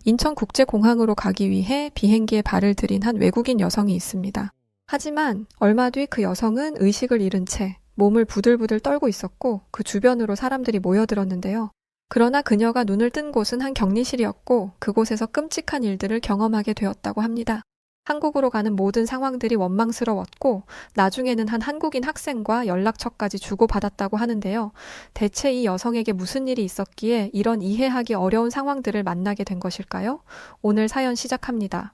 인천국제공항으로 가기 위해 비행기에 발을 들인 한 외국인 여성이 있습니다. 하지만 얼마 뒤 그 여성은 의식을 잃은 채 몸을 부들부들 떨고 있었고 그 주변으로 사람들이 모여들었는데요. 그러나 그녀가 눈을 뜬 곳은 한 격리실이었고 그곳에서 끔찍한 일들을 경험하게 되었다고 합니다. 한국으로 가는 모든 상황들이 원망스러웠고 나중에는 한 한국인 학생과 연락처까지 주고받았다고 하는데요. 대체 이 여성에게 무슨 일이 있었기에 이런 이해하기 어려운 상황들을 만나게 된 것일까요? 오늘 사연 시작합니다.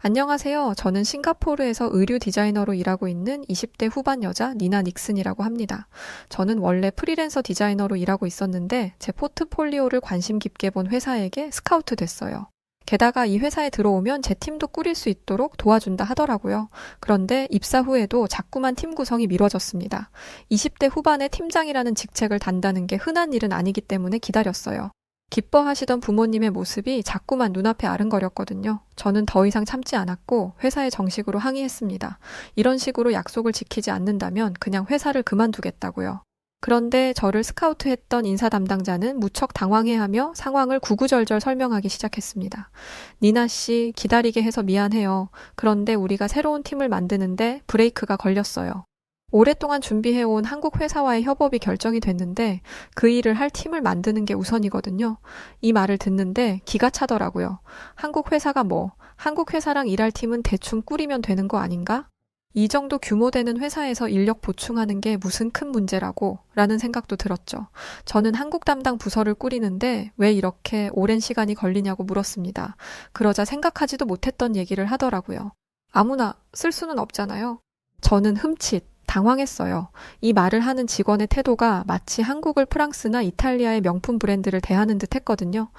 안녕하세요. 저는 싱가포르에서 의류 디자이너로 일하고 있는 20대 후반 여자 니나 닉슨이라고 합니다. 저는 원래 프리랜서 디자이너로 일하고 있었는데 제 포트폴리오를 관심 깊게 본 회사에게 스카우트 됐어요. 게다가 이 회사에 들어오면 제 팀도 꾸릴 수 있도록 도와준다 하더라고요. 그런데 입사 후에도 자꾸만 팀 구성이 미뤄졌습니다. 20대 후반에 팀장이라는 직책을 단다는 게 흔한 일은 아니기 때문에 기다렸어요. 기뻐하시던 부모님의 모습이 자꾸만 눈앞에 아른거렸거든요. 저는 더 이상 참지 않았고 회사에 정식으로 항의했습니다. 이런 식으로 약속을 지키지 않는다면 그냥 회사를 그만두겠다고요. 그런데 저를 스카우트했던 인사 담당자는 무척 당황해하며 상황을 구구절절 설명하기 시작했습니다. 니나 씨, 기다리게 해서 미안해요. 그런데 우리가 새로운 팀을 만드는데 브레이크가 걸렸어요. 오랫동안 준비해온 한국 회사와의 협업이 결정이 됐는데 그 일을 할 팀을 만드는 게 우선이거든요. 이 말을 듣는데 기가 차더라고요. 한국 회사가 뭐, 한국 회사랑 일할 팀은 대충 꾸리면 되는 거 아닌가? 이 정도 규모 되는 회사에서 인력 보충하는 게 무슨 큰 문제라고 라는 생각도 들었죠. 저는 한국 담당 부서를 꾸리는데 왜 이렇게 오랜 시간이 걸리냐고 물었습니다. 그러자 생각하지도 못했던 얘기를 하더라고요. 아무나 쓸 수는 없잖아요. 저는 흠칫 당황했어요. 이 말을 하는 직원의 태도가 마치 한국을 프랑스나 이탈리아의 명품 브랜드를 대하는 듯 했거든요.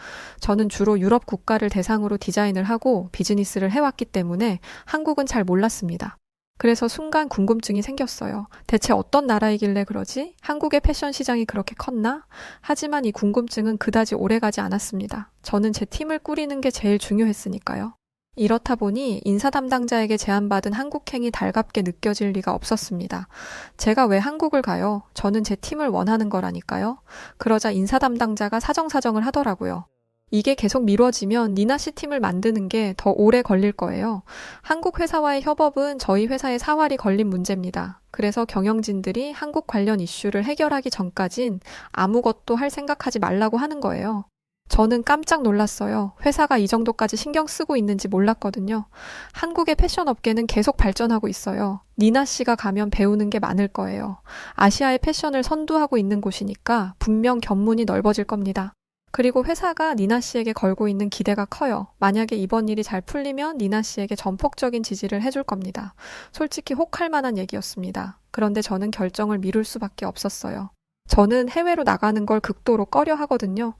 저는 주로 유럽 국가를 대상으로 디자인을 하고 비즈니스를 해왔기 때문에 한국은 잘 몰랐습니다. 그래서 순간 궁금증이 생겼어요. 대체 어떤 나라이길래 그러지? 한국의 패션 시장이 그렇게 컸나? 하지만 이 궁금증은 그다지 오래가지 않았습니다. 저는 제 팀을 꾸리는 게 제일 중요했으니까요. 이렇다 보니 인사 담당자에게 제안받은 한국행이 달갑게 느껴질 리가 없었습니다. 제가 왜 한국을 가요? 저는 제 팀을 원하는 거라니까요. 그러자 인사 담당자가 사정사정을 하더라고요. 이게 계속 미뤄지면 니나 씨 팀을 만드는 게 더 오래 걸릴 거예요. 한국 회사와의 협업은 저희 회사의 사활이 걸린 문제입니다. 그래서 경영진들이 한국 관련 이슈를 해결하기 전까진 아무것도 할 생각하지 말라고 하는 거예요. 저는 깜짝 놀랐어요. 회사가 이 정도까지 신경 쓰고 있는지 몰랐거든요. 한국의 패션 업계는 계속 발전하고 있어요. 니나 씨가 가면 배우는 게 많을 거예요. 아시아의 패션을 선두하고 있는 곳이니까 분명 견문이 넓어질 겁니다. 그리고 회사가 니나 씨에게 걸고 있는 기대가 커요. 만약에 이번 일이 잘 풀리면 니나 씨에게 전폭적인 지지를 해줄 겁니다. 솔직히 혹할 만한 얘기였습니다. 그런데 저는 결정을 미룰 수밖에 없었어요. 저는 해외로 나가는 걸 극도로 꺼려 하거든요.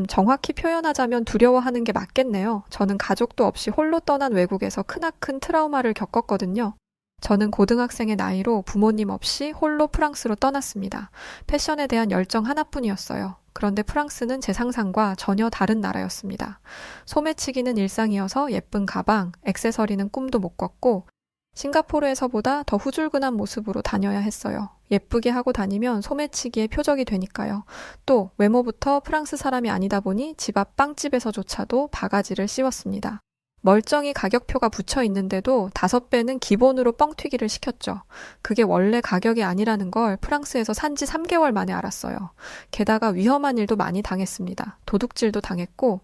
정확히 표현하자면 두려워하는 게 맞겠네요. 저는 가족도 없이 홀로 떠난 외국에서 크나큰 트라우마를 겪었거든요. 저는 고등학생의 나이로 부모님 없이 홀로 프랑스로 떠났습니다. 패션에 대한 열정 하나뿐이었어요. 그런데 프랑스는 제 상상과 전혀 다른 나라였습니다. 소매치기는 일상이어서 예쁜 가방, 액세서리는 꿈도 못 꿨고 싱가포르에서보다 더 후줄근한 모습으로 다녀야 했어요. 예쁘게 하고 다니면 소매치기의 표적이 되니까요. 또 외모부터 프랑스 사람이 아니다 보니 집 앞 빵집에서조차도 바가지를 씌웠습니다. 멀쩡히 가격표가 붙여 있는데도 5배는 기본으로 뻥튀기를 시켰죠. 그게 원래 가격이 아니라는 걸 프랑스에서 산지 3개월 만에 알았어요. 게다가 위험한 일도 많이 당했습니다. 도둑질도 당했고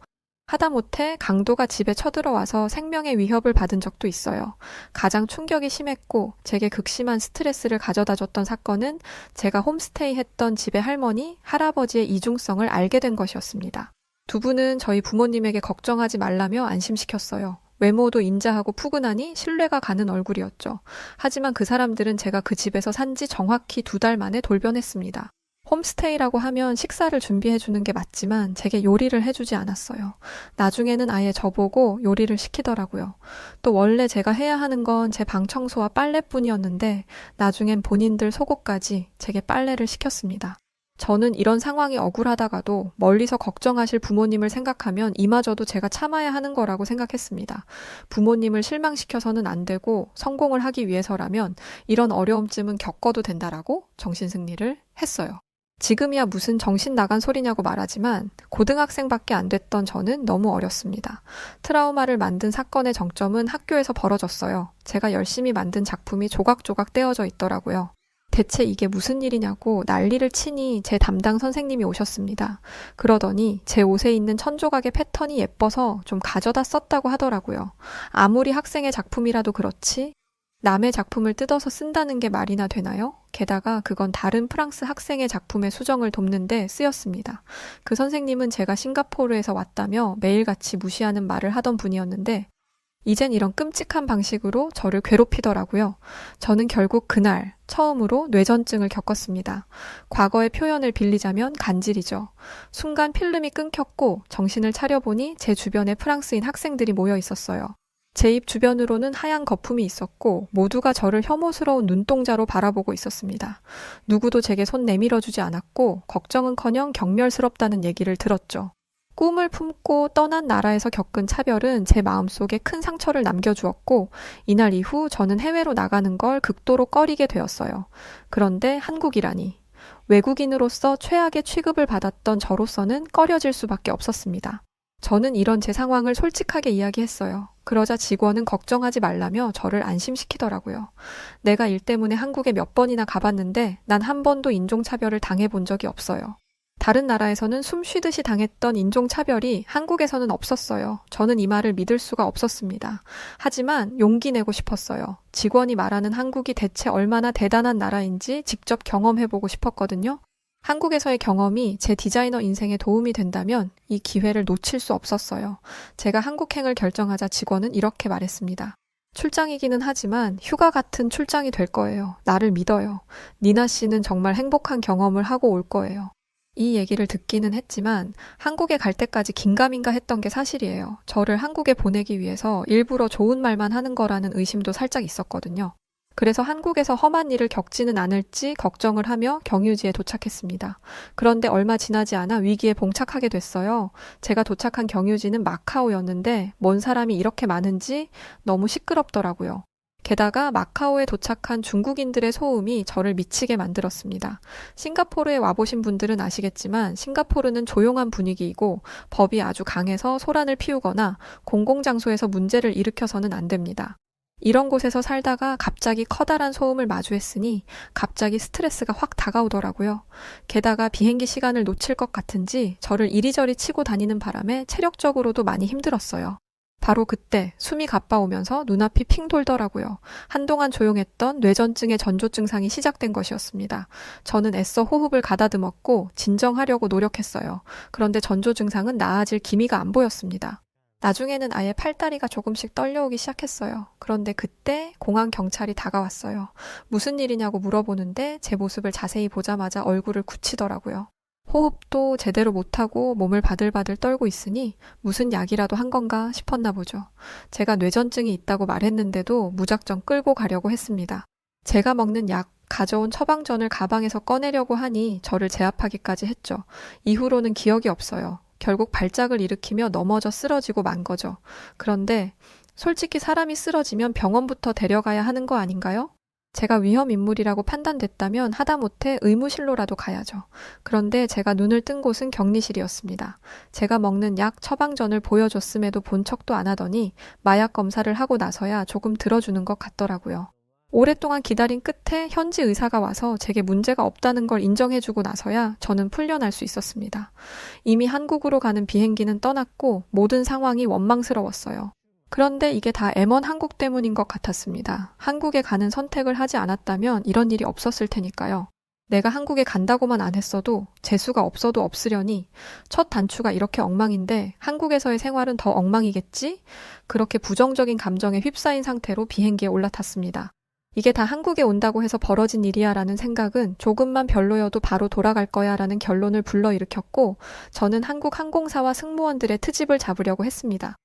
하다못해 강도가 집에 쳐들어와서 생명의 위협을 받은 적도 있어요. 가장 충격이 심했고 제게 극심한 스트레스를 가져다줬던 사건은 제가 홈스테이 했던 집의 할머니, 할아버지의 이중성을 알게 된 것이었습니다. 두 분은 저희 부모님에게 걱정하지 말라며 안심시켰어요. 외모도 인자하고 푸근하니 신뢰가 가는 얼굴이었죠. 하지만 그 사람들은 제가 그 집에서 산지 정확히 2달 만에 돌변했습니다. 홈스테이라고 하면 식사를 준비해주는 게 맞지만 제게 요리를 해주지 않았어요. 나중에는 아예 저보고 요리를 시키더라고요. 또 원래 제가 해야 하는 건 제 방 청소와 빨래뿐이었는데 나중엔 본인들 속옷까지 제게 빨래를 시켰습니다. 저는 이런 상황이 억울하다가도 멀리서 걱정하실 부모님을 생각하면 이마저도 제가 참아야 하는 거라고 생각했습니다. 부모님을 실망시켜서는 안 되고 성공을 하기 위해서라면 이런 어려움쯤은 겪어도 된다라고 정신승리를 했어요. 지금이야 무슨 정신 나간 소리냐고 말하지만 고등학생밖에 안 됐던 저는 너무 어렸습니다. 트라우마를 만든 사건의 정점은 학교에서 벌어졌어요. 제가 열심히 만든 작품이 조각조각 떼어져 있더라고요. 대체 이게 무슨 일이냐고 난리를 치니 제 담당 선생님이 오셨습니다. 그러더니 제 옷에 있는 천조각의 패턴이 예뻐서 좀 가져다 썼다고 하더라고요. 아무리 학생의 작품이라도 그렇지 남의 작품을 뜯어서 쓴다는 게 말이나 되나요? 게다가 그건 다른 프랑스 학생의 작품의 수정을 돕는데 쓰였습니다. 그 선생님은 제가 싱가포르에서 왔다며 매일같이 무시하는 말을 하던 분이었는데 이젠 이런 끔찍한 방식으로 저를 괴롭히더라고요. 저는 결국 그날 처음으로 뇌전증을 겪었습니다. 과거의 표현을 빌리자면 간질이죠. 순간 필름이 끊겼고 정신을 차려보니 제 주변에 프랑스인 학생들이 모여 있었어요. 제 입 주변으로는 하얀 거품이 있었고 모두가 저를 혐오스러운 눈동자로 바라보고 있었습니다. 누구도 제게 손 내밀어주지 않았고 걱정은커녕 경멸스럽다는 얘기를 들었죠. 꿈을 품고 떠난 나라에서 겪은 차별은 제 마음속에 큰 상처를 남겨주었고 이날 이후 저는 해외로 나가는 걸 극도로 꺼리게 되었어요. 그런데 한국이라니. 외국인으로서 최악의 취급을 받았던 저로서는 꺼려질 수밖에 없었습니다. 저는 이런 제 상황을 솔직하게 이야기했어요. 그러자 직원은 걱정하지 말라며 저를 안심시키더라고요. 내가 일 때문에 한국에 몇 번이나 가봤는데 난 한 번도 인종차별을 당해본 적이 없어요. 다른 나라에서는 숨 쉬듯이 당했던 인종차별이 한국에서는 없었어요. 저는 이 말을 믿을 수가 없었습니다. 하지만 용기 내고 싶었어요. 직원이 말하는 한국이 대체 얼마나 대단한 나라인지 직접 경험해보고 싶었거든요. 한국에서의 경험이 제 디자이너 인생에 도움이 된다면 이 기회를 놓칠 수 없었어요. 제가 한국행을 결정하자 직원은 이렇게 말했습니다. 출장이기는 하지만 휴가 같은 출장이 될 거예요. 나를 믿어요. 니나 씨는 정말 행복한 경험을 하고 올 거예요. 이 얘기를 듣기는 했지만 한국에 갈 때까지 긴가민가 했던 게 사실이에요. 저를 한국에 보내기 위해서 일부러 좋은 말만 하는 거라는 의심도 살짝 있었거든요. 그래서 한국에서 험한 일을 겪지는 않을지 걱정을 하며 경유지에 도착했습니다. 그런데 얼마 지나지 않아 위기에 봉착하게 됐어요. 제가 도착한 경유지는 마카오였는데 뭔 사람이 이렇게 많은지 너무 시끄럽더라고요. 게다가 마카오에 도착한 중국인들의 소음이 저를 미치게 만들었습니다. 싱가포르에 와보신 분들은 아시겠지만 싱가포르는 조용한 분위기이고 법이 아주 강해서 소란을 피우거나 공공장소에서 문제를 일으켜서는 안 됩니다. 이런 곳에서 살다가 갑자기 커다란 소음을 마주했으니 갑자기 스트레스가 확 다가오더라고요. 게다가 비행기 시간을 놓칠 것 같은지 저를 이리저리 치고 다니는 바람에 체력적으로도 많이 힘들었어요. 바로 그때 숨이 가빠오면서 눈앞이 핑 돌더라고요. 한동안 조용했던 뇌전증의 전조 증상이 시작된 것이었습니다. 저는 애써 호흡을 가다듬었고 진정하려고 노력했어요. 그런데 전조 증상은 나아질 기미가 안 보였습니다. 나중에는 아예 팔다리가 조금씩 떨려오기 시작했어요. 그런데 그때 공항 경찰이 다가왔어요. 무슨 일이냐고 물어보는데 제 모습을 자세히 보자마자 얼굴을 굳히더라고요. 호흡도 제대로 못하고 몸을 바들바들 떨고 있으니 무슨 약이라도 한 건가 싶었나 보죠. 제가 뇌전증이 있다고 말했는데도 무작정 끌고 가려고 했습니다. 제가 먹는 약, 가져온 처방전을 가방에서 꺼내려고 하니 저를 제압하기까지 했죠. 이후로는 기억이 없어요. 결국 발작을 일으키며 넘어져 쓰러지고 만 거죠. 그런데 솔직히 사람이 쓰러지면 병원부터 데려가야 하는 거 아닌가요? 제가 위험인물이라고 판단됐다면 하다못해 의무실로라도 가야죠. 그런데 제가 눈을 뜬 곳은 격리실이었습니다. 제가 먹는 약 처방전을 보여줬음에도 본 척도 안 하더니 마약 검사를 하고 나서야 조금 들어주는 것 같더라고요. 오랫동안 기다린 끝에 현지 의사가 와서 제게 문제가 없다는 걸 인정해주고 나서야 저는 풀려날 수 있었습니다. 이미 한국으로 가는 비행기는 떠났고 모든 상황이 원망스러웠어요. 그런데 이게 다 M1 한국 때문인 것 같았습니다. 한국에 가는 선택을 하지 않았다면 이런 일이 없었을 테니까요. 내가 한국에 간다고만 안 했어도 재수가 없어도 없으려니 첫 단추가 이렇게 엉망인데 한국에서의 생활은 더 엉망이겠지? 그렇게 부정적인 감정에 휩싸인 상태로 비행기에 올라탔습니다. 이게 다 한국에 온다고 해서 벌어진 일이야 라는 생각은 조금만 별로여도 바로 돌아갈 거야 라는 결론을 불러일으켰고 저는 한국 항공사와 승무원들의 트집을 잡으려고 했습니다.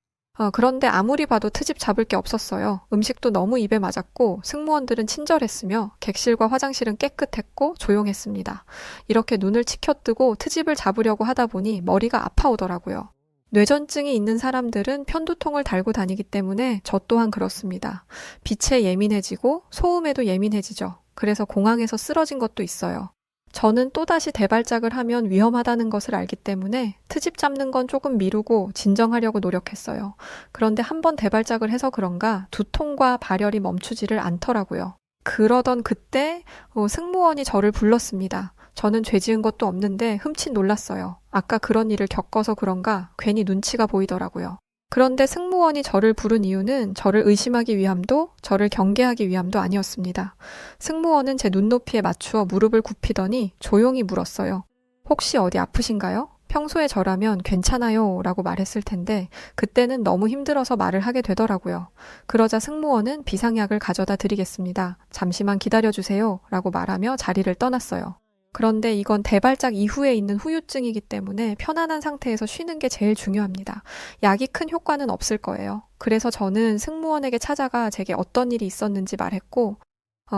그런데 아무리 봐도 트집 잡을 게 없었어요. 음식도 너무 입에 맞았고 승무원들은 친절했으며 객실과 화장실은 깨끗했고 조용했습니다. 이렇게 눈을 치켜뜨고 트집을 잡으려고 하다 보니 머리가 아파오더라고요. 뇌전증이 있는 사람들은 편두통을 달고 다니기 때문에 저 또한 그렇습니다. 빛에 예민해지고 소음에도 예민해지죠. 그래서 공항에서 쓰러진 것도 있어요. 저는 또다시 대발작을 하면 위험하다는 것을 알기 때문에 트집 잡는 건 조금 미루고 진정하려고 노력했어요. 그런데 한 번 대발작을 해서 그런가 두통과 발열이 멈추지를 않더라고요. 그러던 그때 승무원이 저를 불렀습니다. 저는 죄 지은 것도 없는데 흠칫 놀랐어요. 아까 그런 일을 겪어서 그런가 괜히 눈치가 보이더라고요. 그런데 승무원이 저를 부른 이유는 저를 의심하기 위함도 저를 경계하기 위함도 아니었습니다. 승무원은 제 눈높이에 맞추어 무릎을 굽히더니 조용히 물었어요. 혹시 어디 아프신가요? 평소에 저라면 괜찮아요 라고 말했을 텐데 그때는 너무 힘들어서 말을 하게 되더라고요. 그러자 승무원은 비상약을 가져다 드리겠습니다. 잠시만 기다려주세요 라고 말하며 자리를 떠났어요. 그런데 이건 대발작 이후에 있는 후유증이기 때문에 편안한 상태에서 쉬는 게 제일 중요합니다. 약이 큰 효과는 없을 거예요. 그래서 저는 승무원에게 찾아가 제게 어떤 일이 있었는지 말했고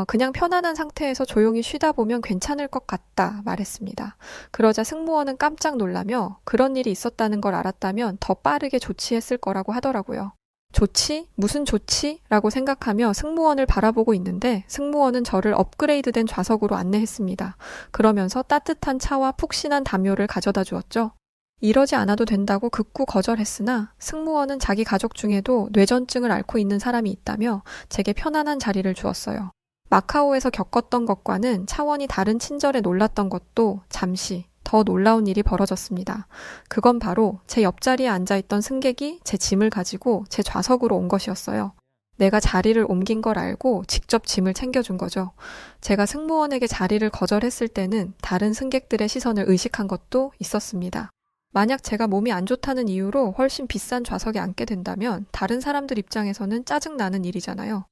그냥 편안한 상태에서 조용히 쉬다 보면 괜찮을 것 같다 말했습니다. 그러자 승무원은 깜짝 놀라며 그런 일이 있었다는 걸 알았다면 더 빠르게 조치했을 거라고 하더라고요. 조치? 무슨 조치? 라고 생각하며 승무원을 바라보고 있는데 승무원은 저를 업그레이드된 좌석으로 안내했습니다. 그러면서 따뜻한 차와 푹신한 담요를 가져다 주었죠. 이러지 않아도 된다고 극구 거절했으나 승무원은 자기 가족 중에도 뇌전증을 앓고 있는 사람이 있다며 제게 편안한 자리를 주었어요. 마카오에서 겪었던 것과는 차원이 다른 친절에 놀랐던 것도 잠시 더 놀라운 일이 벌어졌습니다. 그건 바로 제 옆자리에 앉아있던 승객이 제 짐을 가지고 제 좌석으로 온 것이었어요. 내가 자리를 옮긴 걸 알고 직접 짐을 챙겨준 거죠. 제가 승무원에게 자리를 거절했을 때는 다른 승객들의 시선을 의식한 것도 있었습니다. 만약 제가 몸이 안 좋다는 이유로 훨씬 비싼 좌석에 앉게 된다면 다른 사람들 입장에서는 짜증나는 일이잖아요.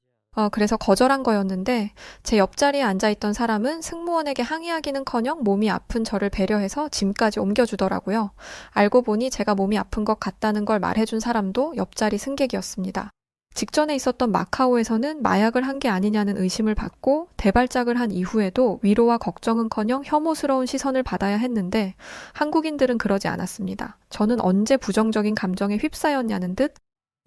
그래서 거절한 거였는데 제 옆자리에 앉아있던 사람은 승무원에게 항의하기는커녕 몸이 아픈 저를 배려해서 짐까지 옮겨주더라고요. 알고 보니 제가 몸이 아픈 것 같다는 걸 말해준 사람도 옆자리 승객이었습니다. 직전에 있었던 마카오에서는 마약을 한 게 아니냐는 의심을 받고 대발작을 한 이후에도 위로와 걱정은커녕 혐오스러운 시선을 받아야 했는데 한국인들은 그러지 않았습니다. 저는 언제 부정적인 감정에 휩싸였냐는 듯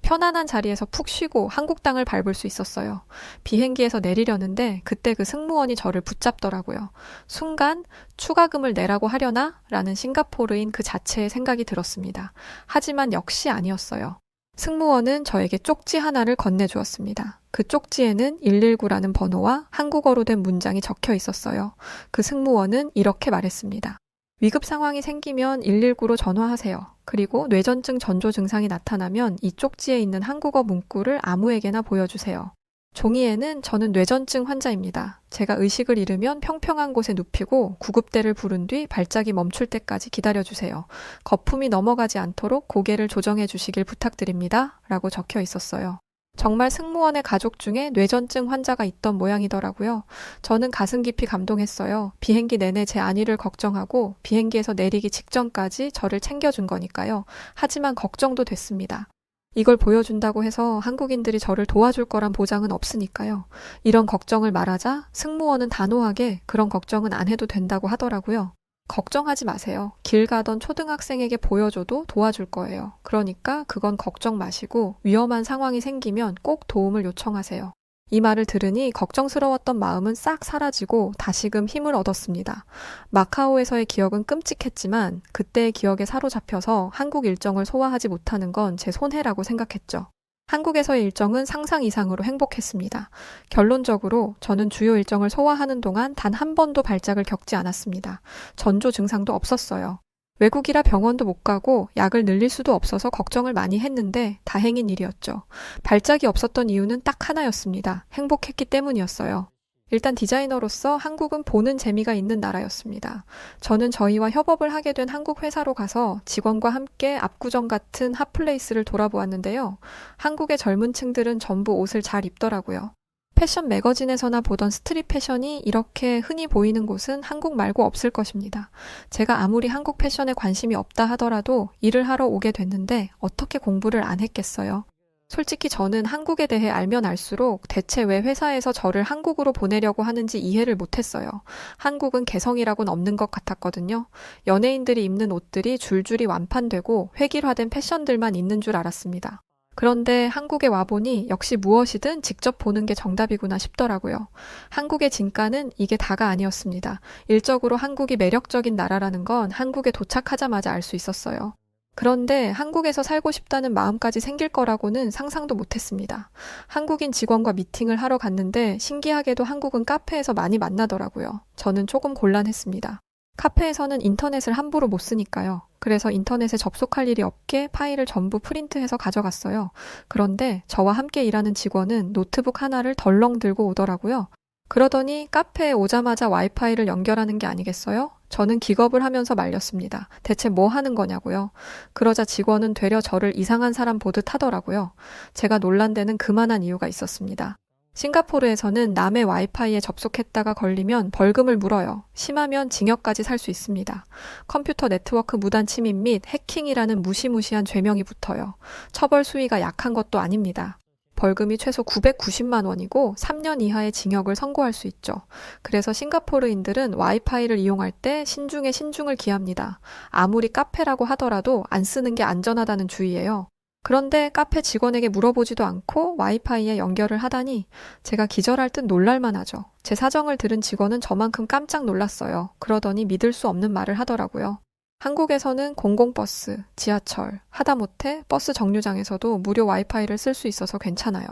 편안한 자리에서 푹 쉬고 한국 땅을 밟을 수 있었어요. 비행기에서 내리려는데 그때 그 승무원이 저를 붙잡더라고요. 순간 추가금을 내라고 하려나? 라는 싱가포르인 그 자체의 생각이 들었습니다. 하지만 역시 아니었어요. 승무원은 저에게 쪽지 하나를 건네주었습니다. 그 쪽지에는 119라는 번호와 한국어로 된 문장이 적혀 있었어요. 그 승무원은 이렇게 말했습니다. 위급 상황이 생기면 119로 전화하세요. 그리고 뇌전증 전조 증상이 나타나면 이 쪽지에 있는 한국어 문구를 아무에게나 보여주세요. 종이에는 저는 뇌전증 환자입니다. 제가 의식을 잃으면 평평한 곳에 눕히고 구급대를 부른 뒤 발작이 멈출 때까지 기다려주세요. 거품이 넘어가지 않도록 고개를 조정해 주시길 부탁드립니다. 라고 적혀 있었어요. 정말 승무원의 가족 중에 뇌전증 환자가 있던 모양이더라고요. 저는 가슴 깊이 감동했어요. 비행기 내내 제 안위를 걱정하고 비행기에서 내리기 직전까지 저를 챙겨준 거니까요. 하지만 걱정도 됐습니다. 이걸 보여준다고 해서 한국인들이 저를 도와줄 거란 보장은 없으니까요. 이런 걱정을 말하자 승무원은 단호하게 그런 걱정은 안 해도 된다고 하더라고요. 걱정하지 마세요. 길 가던 초등학생에게 보여줘도 도와줄 거예요. 그러니까 그건 걱정 마시고 위험한 상황이 생기면 꼭 도움을 요청하세요. 이 말을 들으니 걱정스러웠던 마음은 싹 사라지고 다시금 힘을 얻었습니다. 마카오에서의 기억은 끔찍했지만 그때의 기억에 사로잡혀서 한국 일정을 소화하지 못하는 건 제 손해라고 생각했죠. 한국에서의 일정은 상상 이상으로 행복했습니다. 결론적으로 저는 주요 일정을 소화하는 동안 단 한 번도 발작을 겪지 않았습니다. 전조 증상도 없었어요. 외국이라 병원도 못 가고 약을 늘릴 수도 없어서 걱정을 많이 했는데 다행인 일이었죠. 발작이 없었던 이유는 딱 하나였습니다. 행복했기 때문이었어요. 일단 디자이너로서 한국은 보는 재미가 있는 나라였습니다. 저는 저희와 협업을 하게 된 한국 회사로 가서 직원과 함께 압구정 같은 핫플레이스를 돌아보았는데요. 한국의 젊은 층들은 전부 옷을 잘 입더라고요. 패션 매거진에서나 보던 스트릿 패션이 이렇게 흔히 보이는 곳은 한국 말고 없을 것입니다. 제가 아무리 한국 패션에 관심이 없다 하더라도 일을 하러 오게 됐는데 어떻게 공부를 안 했겠어요? 솔직히 저는 한국에 대해 알면 알수록 대체 왜 회사에서 저를 한국으로 보내려고 하는지 이해를 못했어요. 한국은 개성이라고는 없는 것 같았거든요. 연예인들이 입는 옷들이 줄줄이 완판되고 획일화된 패션들만 있는 줄 알았습니다. 그런데 한국에 와보니 역시 무엇이든 직접 보는 게 정답이구나 싶더라고요. 한국의 진가는 이게 다가 아니었습니다. 일적으로 한국이 매력적인 나라라는 건 한국에 도착하자마자 알 수 있었어요. 그런데 한국에서 살고 싶다는 마음까지 생길 거라고는 상상도 못했습니다. 한국인 직원과 미팅을 하러 갔는데 신기하게도 한국은 카페에서 많이 만나더라고요. 저는 조금 곤란했습니다. 카페에서는 인터넷을 함부로 못 쓰니까요. 그래서 인터넷에 접속할 일이 없게 파일을 전부 프린트해서 가져갔어요. 그런데 저와 함께 일하는 직원은 노트북 하나를 덜렁 들고 오더라고요. 그러더니 카페에 오자마자 와이파이를 연결하는 게 아니겠어요? 저는 기겁을 하면서 말렸습니다. 대체 뭐 하는 거냐고요. 그러자 직원은 되려 저를 이상한 사람 보듯 하더라고요. 제가 놀란 데는 그만한 이유가 있었습니다. 싱가포르에서는 남의 와이파이에 접속했다가 걸리면 벌금을 물어요. 심하면 징역까지 살 수 있습니다. 컴퓨터 네트워크 무단 침입 및 해킹이라는 무시무시한 죄명이 붙어요. 처벌 수위가 약한 것도 아닙니다. 벌금이 최소 990만 원이고 3년 이하의 징역을 선고할 수 있죠. 그래서 싱가포르인들은 와이파이를 이용할 때 신중에 신중을 기합니다. 아무리 카페라고 하더라도 안 쓰는 게 안전하다는 주의예요. 그런데 카페 직원에게 물어보지도 않고 와이파이에 연결을 하다니 제가 기절할 듯 놀랄만 하죠. 제 사정을 들은 직원은 저만큼 깜짝 놀랐어요. 그러더니 믿을 수 없는 말을 하더라고요. 한국에서는 공공버스, 지하철, 하다못해 버스 정류장에서도 무료 와이파이를 쓸 수 있어서 괜찮아요.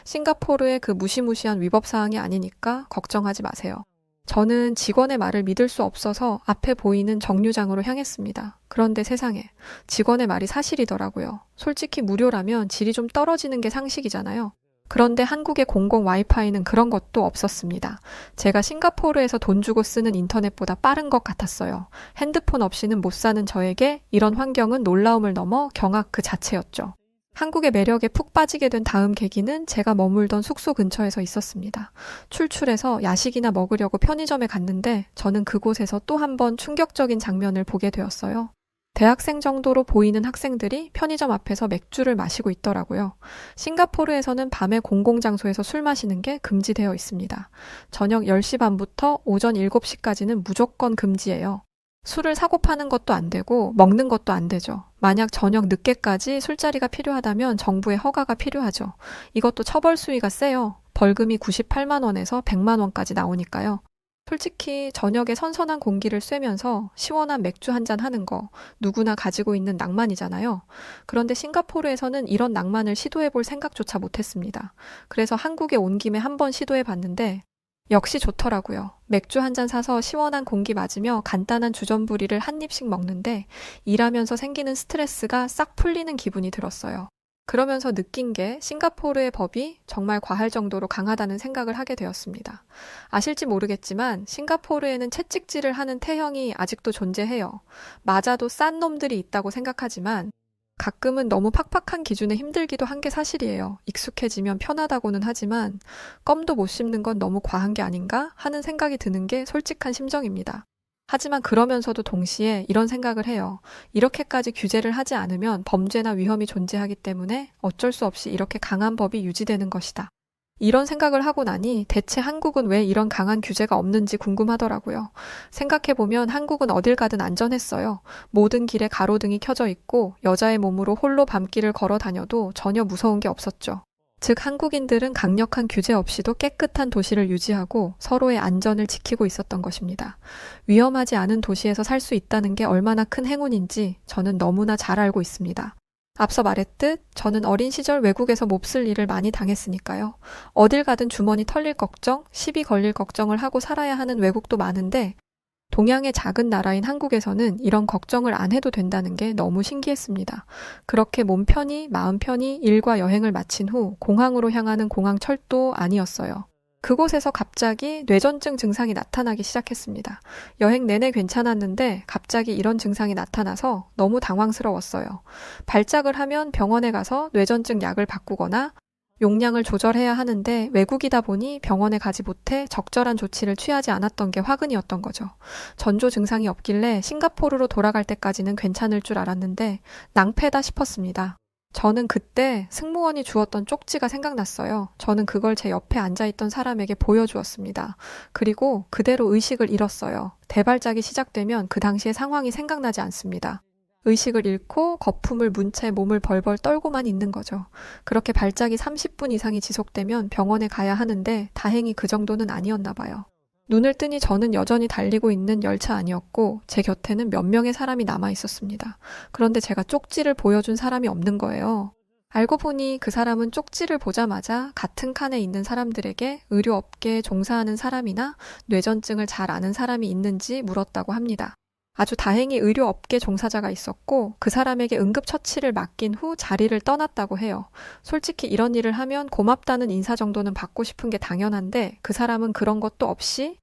싱가포르의 그 무시무시한 위법 사항이 아니니까 걱정하지 마세요. 저는 직원의 말을 믿을 수 없어서 앞에 보이는 정류장으로 향했습니다. 그런데 세상에, 직원의 말이 사실이더라고요. 솔직히 무료라면 질이 좀 떨어지는 게 상식이잖아요. 그런데 한국의 공공 와이파이는 그런 것도 없었습니다. 제가 싱가포르에서 돈 주고 쓰는 인터넷보다 빠른 것 같았어요. 핸드폰 없이는 못 사는 저에게 이런 환경은 놀라움을 넘어 경악 그 자체였죠. 한국의 매력에 푹 빠지게 된 다음 계기는 제가 머물던 숙소 근처에서 있었습니다. 출출해서 야식이나 먹으려고 편의점에 갔는데 저는 그곳에서 또 한 번 충격적인 장면을 보게 되었어요. 대학생 정도로 보이는 학생들이 편의점 앞에서 맥주를 마시고 있더라고요. 싱가포르에서는 밤에 공공장소에서 술 마시는 게 금지되어 있습니다. 저녁 10시 반부터 오전 7시까지는 무조건 금지예요. 술을 사고 파는 것도 안 되고 먹는 것도 안 되죠. 만약 저녁 늦게까지 술자리가 필요하다면 정부의 허가가 필요하죠. 이것도 처벌 수위가 세요. 벌금이 98만 원에서 100만 원까지 나오니까요. 솔직히 저녁에 선선한 공기를 쐬면서 시원한 맥주 한잔 하는 거 누구나 가지고 있는 낭만이잖아요. 그런데 싱가포르에서는 이런 낭만을 시도해볼 생각조차 못했습니다. 그래서 한국에 온 김에 한번 시도해봤는데 역시 좋더라고요. 맥주 한 잔 사서 시원한 공기 맞으며 간단한 주전부리를 한 입씩 먹는데 일하면서 생기는 스트레스가 싹 풀리는 기분이 들었어요. 그러면서 느낀 게 싱가포르의 법이 정말 과할 정도로 강하다는 생각을 하게 되었습니다. 아실지 모르겠지만 싱가포르에는 채찍질을 하는 태형이 아직도 존재해요. 맞아도 싼 놈들이 있다고 생각하지만 가끔은 너무 팍팍한 기준에 힘들기도 한 게 사실이에요. 익숙해지면 편하다고는 하지만 껌도 못 씹는 건 너무 과한 게 아닌가 하는 생각이 드는 게 솔직한 심정입니다. 하지만 그러면서도 동시에 이런 생각을 해요. 이렇게까지 규제를 하지 않으면 범죄나 위험이 존재하기 때문에 어쩔 수 없이 이렇게 강한 법이 유지되는 것이다. 이런 생각을 하고 나니 대체 한국은 왜 이런 강한 규제가 없는지 궁금하더라고요. 생각해보면 한국은 어딜 가든 안전했어요. 모든 길에 가로등이 켜져 있고 여자의 몸으로 홀로 밤길을 걸어 다녀도 전혀 무서운 게 없었죠. 즉 한국인들은 강력한 규제 없이도 깨끗한 도시를 유지하고 서로의 안전을 지키고 있었던 것입니다. 위험하지 않은 도시에서 살 수 있다는 게 얼마나 큰 행운인지 저는 너무나 잘 알고 있습니다. 앞서 말했듯 저는 어린 시절 외국에서 몹쓸 일을 많이 당했으니까요. 어딜 가든 주머니 털릴 걱정, 시비 걸릴 걱정을 하고 살아야 하는 외국도 많은데 동양의 작은 나라인 한국에서는 이런 걱정을 안 해도 된다는 게 너무 신기했습니다. 그렇게 몸 편히 마음 편히 일과 여행을 마친 후 공항으로 향하는 공항철도 아니었어요. 그곳에서 갑자기 뇌전증 증상이 나타나기 시작했습니다. 여행 내내 괜찮았는데 갑자기 이런 증상이 나타나서 너무 당황스러웠어요. 발작을 하면 병원에 가서 뇌전증 약을 바꾸거나 용량을 조절해야 하는데 외국이다 보니 병원에 가지 못해 적절한 조치를 취하지 않았던 게 화근이었던 거죠. 전조 증상이 없길래 싱가포르로 돌아갈 때까지는 괜찮을 줄 알았는데 낭패다 싶었습니다. 저는 그때 승무원이 주었던 쪽지가 생각났어요. 저는 그걸 제 옆에 앉아있던 사람에게 보여주었습니다. 그리고 그대로 의식을 잃었어요. 대발작이 시작되면 그 당시의 상황이 생각나지 않습니다. 의식을 잃고 거품을 문 채 몸을 벌벌 떨고만 있는 거죠. 그렇게 발작이 30분 이상이 지속되면 병원에 가야 하는데 다행히 그 정도는 아니었나 봐요. 눈을 뜨니 저는 여전히 달리고 있는 열차 안이었고 제 곁에는 몇 명의 사람이 남아 있었습니다. 그런데 제가 쪽지를 보여준 사람이 없는 거예요. 알고 보니 그 사람은 쪽지를 보자마자 같은 칸에 있는 사람들에게 의료업계에 종사하는 사람이나 뇌전증을 잘 아는 사람이 있는지 물었다고 합니다. 아주 다행히 의료업계 종사자가 있었고 그 사람에게 응급처치를 맡긴 후 자리를 떠났다고 해요. 솔직히 이런 일을 하면 고맙다는 인사 정도는 받고 싶은 게 당연한데 그 사람은 그런 것도 없이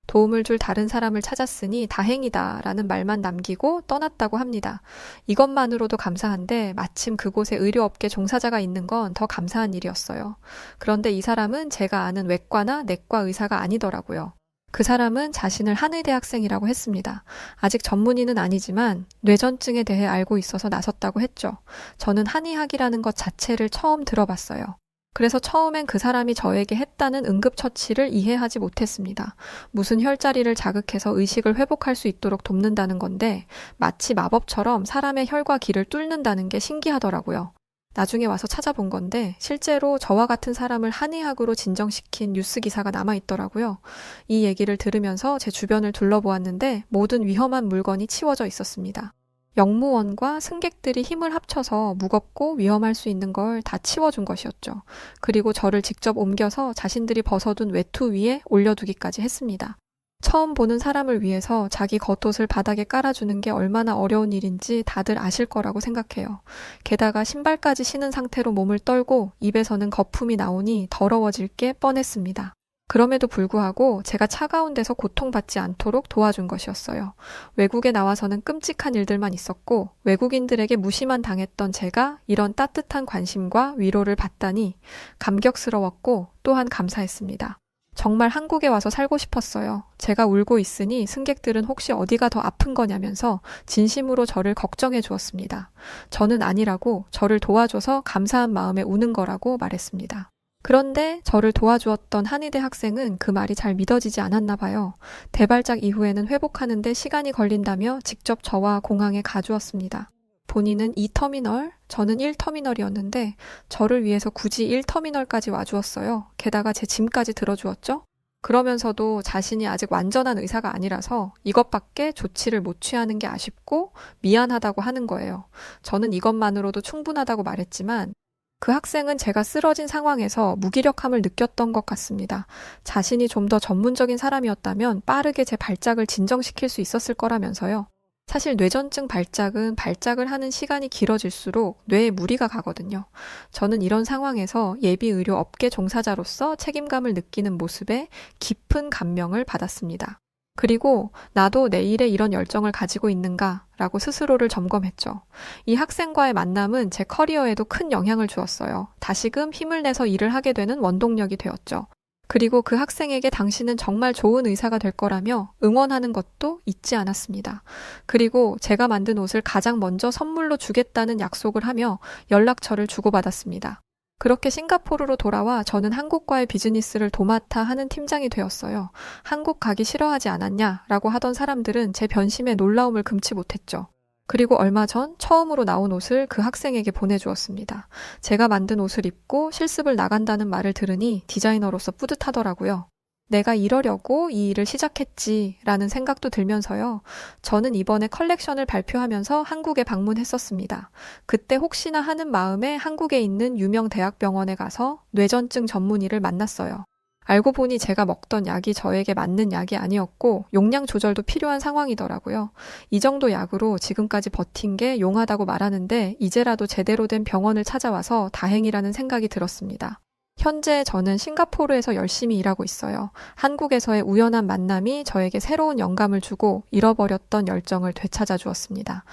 도움을 줄 다른 사람을 찾았으니 다행이다 라는 말만 남기고 떠났다고 합니다. 이것만으로도 감사한데 마침 그곳에 의료업계 종사자가 있는 건 더 감사한 일이었어요. 그런데 이 사람은 제가 아는 외과나 내과 의사가 아니더라고요. 그 사람은 자신을 한의대 학생이라고 했습니다. 아직 전문의는 아니지만 뇌전증에 대해 알고 있어서 나섰다고 했죠. 저는 한의학이라는 것 자체를 처음 들어봤어요. 그래서 처음엔 그 사람이 저에게 했다는 응급처치를 이해하지 못했습니다. 무슨 혈자리를 자극해서 의식을 회복할 수 있도록 돕는다는 건데 마치 마법처럼 사람의 혈과 기를 뚫는다는 게 신기하더라고요. 나중에 와서 찾아본 건데 실제로 저와 같은 사람을 한의학으로 진정시킨 뉴스 기사가 남아있더라고요. 이 얘기를 들으면서 제 주변을 둘러보았는데 모든 위험한 물건이 치워져 있었습니다. 영무원과 승객들이 힘을 합쳐서 무겁고 위험할 수 있는 걸 다 치워준 것이었죠. 그리고 저를 직접 옮겨서 자신들이 벗어둔 외투 위에 올려두기까지 했습니다. 처음 보는 사람을 위해서 자기 겉옷을 바닥에 깔아주는 게 얼마나 어려운 일인지 다들 아실 거라고 생각해요. 게다가 신발까지 신은 상태로 몸을 떨고 입에서는 거품이 나오니 더러워질 게 뻔했습니다. 그럼에도 불구하고 제가 차가운 데서 고통받지 않도록 도와준 것이었어요. 외국에 나와서는 끔찍한 일들만 있었고 외국인들에게 무시만 당했던 제가 이런 따뜻한 관심과 위로를 받다니 감격스러웠고 또한 감사했습니다. 정말 한국에 와서 살고 싶었어요. 제가 울고 있으니 승객들은 혹시 어디가 더 아픈 거냐면서 진심으로 저를 걱정해 주었습니다. 저는 아니라고 저를 도와줘서 감사한 마음에 우는 거라고 말했습니다. 그런데 저를 도와주었던 한의대 학생은 그 말이 잘 믿어지지 않았나 봐요. 대발작 이후에는 회복하는데 시간이 걸린다며 직접 저와 공항에 가주었습니다. 본인은 2터미널, 저는 1터미널이었는데 저를 위해서 굳이 1터미널까지 와주었어요. 게다가 제 짐까지 들어주었죠. 그러면서도 자신이 아직 완전한 의사가 아니라서 이것밖에 조치를 못 취하는 게 아쉽고 미안하다고 하는 거예요. 저는 이것만으로도 충분하다고 말했지만 그 학생은 제가 쓰러진 상황에서 무기력함을 느꼈던 것 같습니다. 자신이 좀 더 전문적인 사람이었다면 빠르게 제 발작을 진정시킬 수 있었을 거라면서요. 사실 뇌전증 발작은 발작을 하는 시간이 길어질수록 뇌에 무리가 가거든요. 저는 이런 상황에서 예비의료 업계 종사자로서 책임감을 느끼는 모습에 깊은 감명을 받았습니다. 그리고 나도 내 일에 이런 열정을 가지고 있는가 라고 스스로를 점검했죠. 이 학생과의 만남은 제 커리어에도 큰 영향을 주었어요. 다시금 힘을 내서 일을 하게 되는 원동력이 되었죠. 그리고 그 학생에게 당신은 정말 좋은 의사가 될 거라며 응원하는 것도 잊지 않았습니다. 그리고 제가 만든 옷을 가장 먼저 선물로 주겠다는 약속을 하며 연락처를 주고받았습니다. 그렇게 싱가포르로 돌아와 저는 한국과의 비즈니스를 도맡아 하는 팀장이 되었어요. 한국 가기 싫어하지 않았냐라고 하던 사람들은 제 변심에 놀라움을 금치 못했죠. 그리고 얼마 전 처음으로 나온 옷을 그 학생에게 보내주었습니다. 제가 만든 옷을 입고 실습을 나간다는 말을 들으니 디자이너로서 뿌듯하더라고요. 내가 이러려고 이 일을 시작했지라는 생각도 들면서요. 저는 이번에 컬렉션을 발표하면서 한국에 방문했었습니다. 그때 혹시나 하는 마음에 한국에 있는 유명 대학병원에 가서 뇌전증 전문의를 만났어요. 알고 보니 제가 먹던 약이 저에게 맞는 약이 아니었고 용량 조절도 필요한 상황이더라고요. 이 정도 약으로 지금까지 버틴 게 용하다고 말하는데 이제라도 제대로 된 병원을 찾아와서 다행이라는 생각이 들었습니다. 현재 저는 싱가포르에서 열심히 일하고 있어요. 한국에서의 우연한 만남이 저에게 새로운 영감을 주고 잃어버렸던 열정을 되찾아 주었습니다.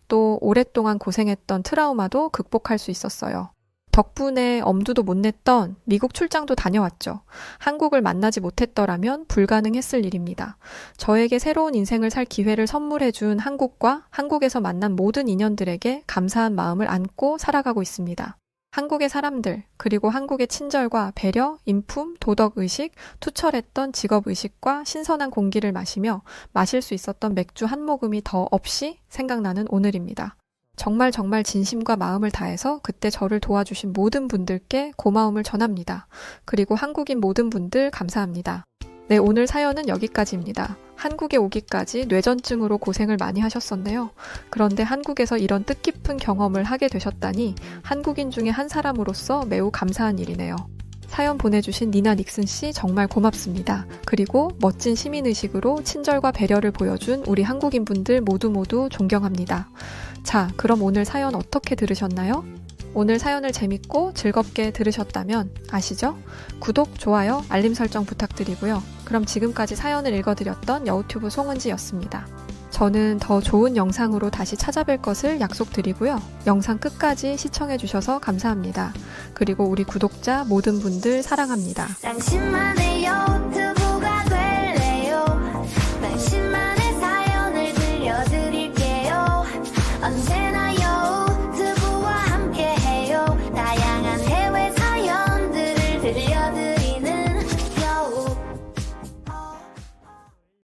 또 오랫동안 고생했던 트라우마도 극복할 수 있었어요. 덕분에 엄두도 못 냈던 미국 출장도 다녀왔죠. 한국을 만나지 못했더라면 불가능했을 일입니다. 저에게 새로운 인생을 살 기회를 선물해준 한국과 한국에서 만난 모든 인연들에게 감사한 마음을 안고 살아가고 있습니다. 한국의 사람들, 그리고 한국의 친절과 배려, 인품, 도덕의식, 투철했던 직업의식과 신선한 공기를 마시며 마실 수 있었던 맥주 한 모금이 더 없이 생각나는 오늘입니다. 정말 정말 진심과 마음을 다해서 그때 저를 도와주신 모든 분들께 고마움을 전합니다. 그리고 한국인 모든 분들 감사합니다. 네, 오늘 사연은 여기까지입니다. 한국에 오기까지 뇌전증으로 고생을 많이 하셨었네요. 그런데 한국에서 이런 뜻깊은 경험을 하게 되셨다니 한국인 중에 한 사람으로서 매우 감사한 일이네요. 사연 보내주신 니나 닉슨 씨 정말 고맙습니다. 그리고 멋진 시민의식으로 친절과 배려를 보여준 우리 한국인 분들 모두 존경합니다. 자, 그럼 오늘 사연 어떻게 들으셨나요? 오늘 사연을 재밌고 즐겁게 들으셨다면 아시죠? 구독, 좋아요, 알림 설정 부탁드리고요. 그럼 지금까지 사연을 읽어드렸던 여우튜브 송은지였습니다. 저는 더 좋은 영상으로 다시 찾아뵐 것을 약속드리고요. 영상 끝까지 시청해주셔서 감사합니다. 그리고 우리 구독자 모든 분들 사랑합니다. 당신만의 여우튜브